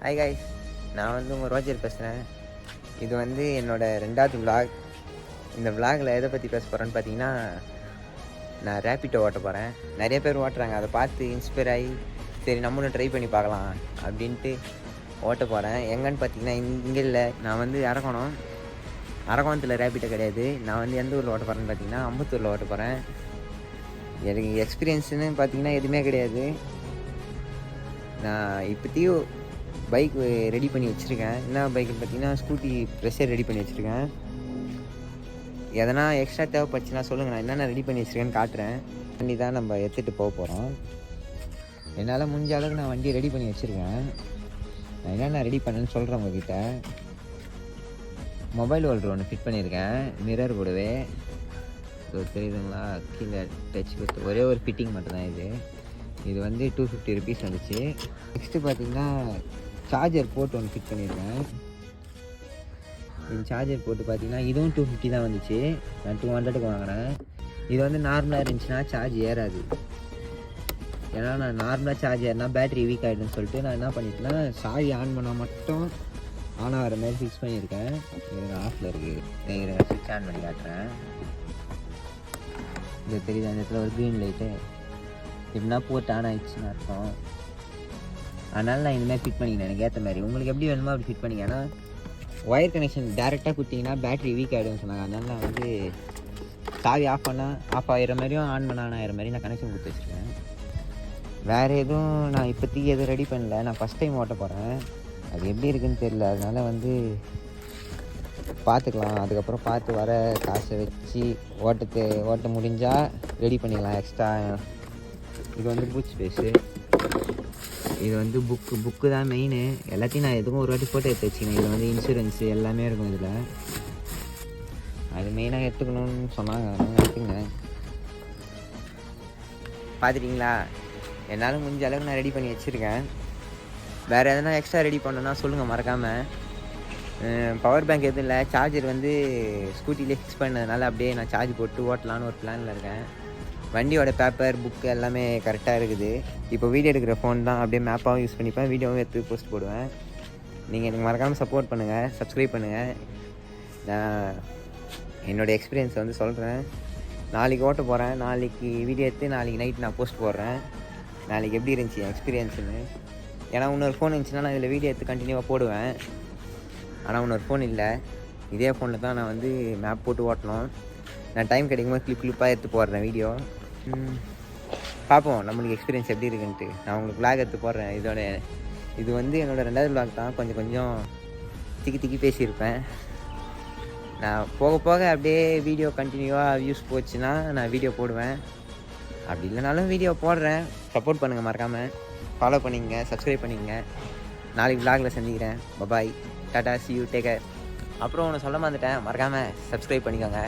Hi guys, நான் வந்து உங்கள் ரோஜர் பேசுகிறேன். இது வந்து என்னோடய 2வது விளாக். இந்த விளாகில் எதை பற்றி பேச போகிறேன்னு பார்த்தீங்கன்னா, நான் ரேப்பிட்டோ ஓட்ட போகிறேன். நிறைய பேர் ஓட்டுறாங்க, அதை பார்த்து இன்ஸ்பயர் ஆகி சரி நம்மளும் ட்ரை பண்ணி பார்க்கலாம் அப்படின்ட்டு ஓட்ட போகிறேன். எங்கன்னு பார்த்தீங்கன்னா இங்கே இல்லை, நான் வந்து அரக்கோணத்தில் ரேப்பிட்டோ கிடையாது. நான் வந்து எந்த ஊரில் ஓட்ட போகிறேன்னு பார்த்தீங்கன்னா அம்பத்தூரில் ஓட்ட போகிறேன். எனக்கு எக்ஸ்பீரியன்ஸுன்னு பார்த்தீங்கன்னா எதுவுமே கிடையாது. நான் இப்போத்தையும் பைக் ரெடி பண்ணி வச்சுருக்கேன். என்ன பைக்குன்னு பார்த்தீங்கன்னா ஸ்கூட்டி ப்ரெஷர் ரெடி பண்ணி வச்சுருக்கேன். எதனா எக்ஸ்ட்ரா தேவைப்பட்டுச்சுன்னா சொல்லுங்கள், நான் என்னென்ன ரெடி பண்ணி வச்சுருக்கேன்னு காட்டுறேன். பண்ணி தான் நம்ம எடுத்துகிட்டு போக போகிறோம். என்னால் முடிஞ்ச அளவுக்கு நான் வண்டி ரெடி பண்ணி வச்சுருக்கேன். நான் என்னென்ன ரெடி பண்ணேன்னு சொல்கிறேன் உங்ககிட்ட. மொபைல் ஹோல்டர் ஒன்று ஃபிட் பண்ணியிருக்கேன் மிரர் கூடவே. தெரியுதுங்களா, கீழே டச் கொடுத்து ஒரே ஒரு ஃபிட்டிங் மட்டும்தான் இது வந்து 250 ருபீஸ் வந்துச்சு. நெக்ஸ்ட்டு பார்த்தீங்கன்னா சார்ஜர் போட்டு ஒன்று ஃபிட் பண்ணியிருக்கேன். இந்த சார்ஜர் போட்டு பார்த்தீங்கன்னா இதுவும் 250 தான் வந்துச்சு. நான் 200க்கு வாங்கினேன். இது வந்து நார்மலாக இருந்துச்சுன்னா சார்ஜ் ஏறாது. ஏன்னா நான் நார்மலாக சார்ஜ் ஏறினா பேட்ரி வீக் ஆகிடுன்னு சொல்லிட்டு நான் என்ன பண்ணிட்டேன்னா சாவி ஆன் பண்ணால் மட்டும் ஆன் ஆகிற மாதிரி ஃபிக்ஸ் பண்ணியிருக்கேன். இது ஆஃபில் இருக்குது. ஸ்விட்ச் ஆன் பண்ணி காட்டுறேன். இது தெரியுது, அந்த இடத்துல ஒரு க்ரீன் லைட்டு எப்படின்னா போட்டு ஆன் ஆகிடுச்சுன்னு அர்த்தம். அதனால் நான் இந்தமாதிரி ஃபிட் பண்ணிக்கிறேன் எனக்கு ஏற்ற மாதிரி. உங்களுக்கு எப்படி வேணுமோ அப்படி ஃபிட் பண்ணிங்க. ஏன்னா ஒயர் கனெக்ஷன் டேரெக்டாக கொடுத்தீங்கன்னா பேட்ரி வீக் ஆகிடும்னு சொன்னாங்க. அதனால நான் வந்து சாவி ஆஃப் ஆகிற மாதிரியும் ஆன் ஆகிற மாதிரி நான் கனெக்ஷன் கொடுத்து வச்சுருக்கேன். வேறு எதுவும் நான் இப்போதைக்கு எதுவும் ரெடி பண்ணல. நான் ஃபஸ்ட் டைம் ஓட்ட போகிறேன். அது எப்படி இருக்குதுன்னு தெரியல. அதனால் வந்து பார்த்துக்கலாம். அதுக்கப்புறம் பார்த்து வர காசை வச்சு ஓட்ட முடிஞ்சால் ரெடி பண்ணிக்கலாம் எக்ஸ்ட்ரா. இது வந்து பூட் ஸ்பேஸு. இது வந்து புக்கு தான் மெயின். எல்லாத்தையும் நான் எதுவும் ஒரு வாட்டி ஃபோட்டோ எடுத்து வச்சுக்கணும். இதில் வந்து இன்சூரன்ஸு எல்லாமே இருக்கும். இதில் அது மெயினாக எடுத்துக்கணும்னு சொன்னாங்க. அதனால் எடுத்துங்க. பார்த்துட்டிங்களா, என்னால் முடிஞ்ச அளவுக்கு நான் ரெடி பண்ணி வச்சுருக்கேன். வேறு எதனா எக்ஸ்ட்ரா ரெடி பண்ணணுன்னா சொல்லுங்கள் மறக்காமல். பவர் பேங்க் எதுவும் இல்லை. சார்ஜர் வந்து ஸ்கூட்டிலே ஃபிக்ஸ் பண்ணதுனால அப்படியே நான் சார்ஜ் போட்டு ஓட்டலான்னு ஒரு பிளானில் இருக்கேன். வண்டியோட பேப்பர் புக்கு எல்லாமே கரெக்டாக இருக்குது. இப்போ வீடியோ எடுக்கிற ஃபோன் தான், அப்படியே மேப்பாகவும் யூஸ் பண்ணிப்பேன், வீடியோவும் எடுத்து போஸ்ட் போடுவேன். நீங்கள் எனக்கு மறக்காமல் சப்போர்ட் பண்ணுங்கள், சப்ஸ்கிரைப் பண்ணுங்கள். நான் என்னோடய எக்ஸ்பீரியன்ஸை வந்து சொல்கிறேன். நாளைக்கு ஓட்ட போகிறேன். நாளைக்கு வீடியோ எடுத்து நாளைக்கு நைட் நான் போஸ்ட் போடுறேன். நாளைக்கு எப்படி இருந்துச்சு என் எக்ஸ்பீரியன்ஸுன்னு. ஏன்னா இன்னொரு ஃபோன் இருந்துச்சுன்னா நான் இதில் வீடியோ எடுத்து கண்டினியூவாக போடுவேன். ஆனால் இன்னொரு ஃபோன் இல்லை. இதே ஃபோனில் தான் நான் வந்து மேப் போட்டு ஓட்டணும். நான் டைம் கிடைக்கும்போது கிளிப்பாக எடுத்து போடுறேன் வீடியோ. பார்ப்போம் நம்மளுக்கு எக்ஸ்பீரியன்ஸ் எப்படி இருக்குன்ட்டு. நான் உங்களுக்கு விளாக் எடுத்து போடுறேன். இது வந்து என்னோடய 2வது விளாக் தான். கொஞ்சம் திக்கி பேசியிருப்பேன். நான் போக போக அப்படியே வீடியோ கண்டினியூவாக வியூஸ் போச்சுன்னா நான் வீடியோ போடுவேன். அப்படி இல்லைனாலும் வீடியோ போடுறேன். சப்போர்ட் பண்ணுங்கள் மறக்காமல். ஃபாலோ பண்ணிங்க, சப்ஸ்கிரைப் பண்ணிங்க. நாளைக்கு விளாகில் சந்திக்கிறேன். Bye bye, Tata, see you, take care. அப்புறம் ஒன்று சொல்ல மறந்துட்டேன், மறக்காமல் சப்ஸ்கிரைப் பண்ணிக்கோங்க.